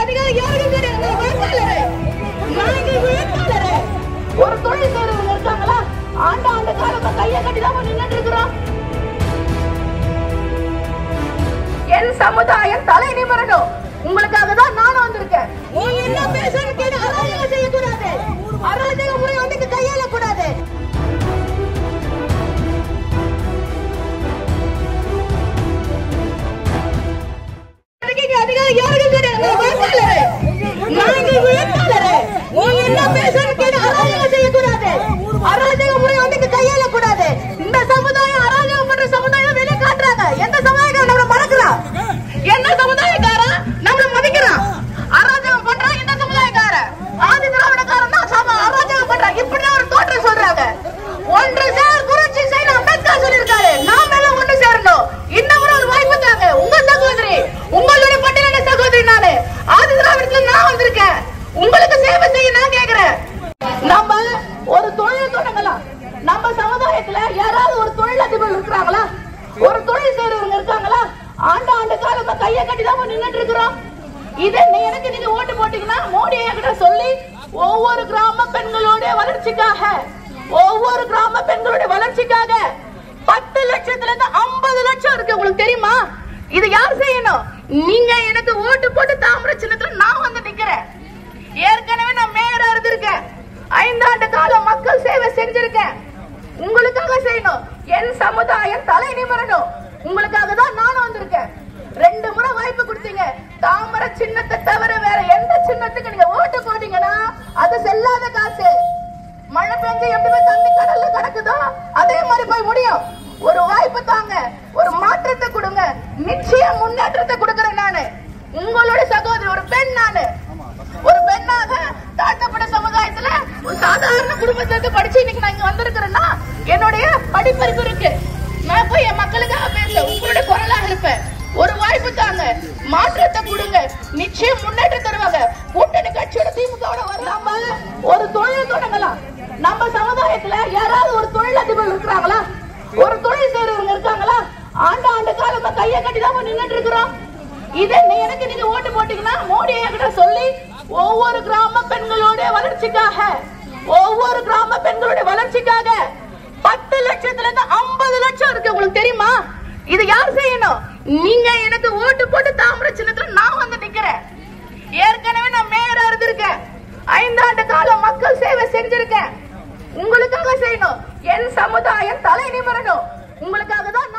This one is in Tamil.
அதிகாரம் யாருக்கும் தெரியாது. ஒரு தொழில் செய்றவங்க இருக்காங்களா? ஆண்டு காலமா கையை கட்டிதான் நின்னுட்டு இருக்கிறோம். என் சமுதாயம் தலை நிமிரணும். உங்களுக்காக தான் நானும் வந்திருக்கேன். நீ என்ன பேசணும் கேட்டு அராஜகம் செய்யக்கூடாது. அராஜக முறை வந்து கையாள கூடாது. அதிகாரம் யாருக்கும் தெரியாது. நீ என்ன பேசணும் கேட்டு அராஜகம் செய்யக்கூடாது. அராஜக முறை வந்து கையாள கூடாது. இந்த சமுதாயம் அராஜகம் பண்ற சமுதாயம் வெளியே காட்டுறாங்க. எந்த சமுதாயம் நம்மள மறக்கிறான்? என்ன சமுதாயக்காரன் நம்மள மதிக்கிறான்? அராஜகம் பண்ற இந்த சமுதாயக்கார ஆதி திராவிடக்காரன் தான் அராஜகம் பண்றான். இப்படிதான் ஒரு தோற்றம் சொல்றாங்க. ஒன்று சேர் புரட்சி செய்யணும் அம்பேத்கர் சொல்லியிருக்காரு. நாம எல்லாம் ஒன்று சேரணும். இன்னும் ஒரு வாய்ப்பு தாங்க. உங்க சகோதரி, உங்களுடைய பட்டியலான சகோதரி நானு. ஆதி திராவிடத்துல நான் வந்திருக்கேன். உங்களுக்கு சேவை செய்ய நான் கேக்குறேன். நம்ம ஒரு தொழில் தொடங்கலாம். நம்ம சமுதாயத்துல யாராவது ஒரு தொழிலதிபர் இருக்கிறாங்களா? ஒரு தொழில் செய்றவங்க இருக்காங்களா? ஆண்டு காலமா கையை கட்டிதான் நின்னுட்டு இருக்கிறோம். இதை எனக்கு நீங்க ஓட்டு போட்டீங்கன்னா மோடி கிட்ட சொல்லி ஒவ்வொரு கிராம பெண்களுடைய வளர்ச்சிக்காக 10 லட்சத்துல இருந்து 50 லட்சம் இருக்கு. உங்களுக்கு தெரியுமா? இது யார் செய்யணும்? நீங்க எனக்கு ஓட்டு போட்டு தாமரை சின்னத்துல நான் வந்து நிக்கிறேன். ஏற்கனவே நான் மேயரா இருந்திருக்கேன். 5 ஆண்டு காலம் மக்கள் சேவை செஞ்சிருக்கேன். உங்களுக்காக செய்யணும். என் சமுதாயம் தலை நிமிரணும். உங்களுக்காக தான் நானும் வந்திருக்கேன். 2 முறை வாய்ப்பு கொடுத்தீங்க. தாமரை சின்னத்தை தவிர வேற எந்த சின்னத்துக்கு நீங்க ஓட்டு போட்டீங்கன்னா அது செல்லாத காசு. மழை பெஞ்சு எப்படிமே தண்ணி கடல்ல கிடக்குதோ அதே மாதிரி போய் முடியும். ஒரு வாய்ப்பு தாங்க. ஒரு மாற்றத்தை கொடுங்க. நிச்சயம் முன்னேற்றத்தை கொடுக்கறேன் நானு. உங்களுடைய சகோதரி ஒரு பெண். நானு ஒரு பெண்ணாக தாழ்த்தப்பட்ட சமுதாயத்துல ஒரு சாதாரண குடும்பத்திலிருந்து படிச்சு இன்னைக்கு நான் இங்க வந்திருக்கிறேன்னா என்னுடைய படிப்பறிவு இருக்கு. நான் போய் என் மக்களுக்காக பேச உங்களுடைய குரலாக இருப்பேன். ஒரு வாய்ப்பு தாங்க. மாற்றத்தை கொடுங்க. நிச்சயம் முன்னேற்றம் தருவாங்க. கூட்டணி கட்சியோட திமுகவோட வரலாம ஒரு தொழில் தொடங்கலாம். நம்ம சமுதாயத்துல யாராவது ஒரு தொழிலதிபர் இருக்கிறாங்களா? ஒரு தொழில் செய்றவங்க இருக்காங்களா? ஆண்டு காலமா கையை கட்டிதான் நின்னுட்டு இருக்கிறோம். இதை எனக்கு நீங்க ஓட்டு போட்டீங்கன்னா மோடி கிட்ட சொல்லி ஒவ்வொரு கிராம பெண்களுடைய வளர்ச்சிக்காக 10 லட்சத்துல இருந்து 50 லட்சம் இருக்கு. உங்களுக்கு தெரியுமா? இது யார் செய்யணும்? நீங்க எனக்கு ஓட்டு போட்டு தாமரை சின்னத்துல நான் வந்து நிக்கிறேன். ஏற்கனவே நான் மேயரா இருந்திருக்கேன். 5 ஆண்டு காலம் மக்கள் சேவை செஞ்சிருக்கேன். உங்களுக்காக செய்யணும். என் சமுதாயம் தலை நிமிரணும். உங்களுக்காக தான்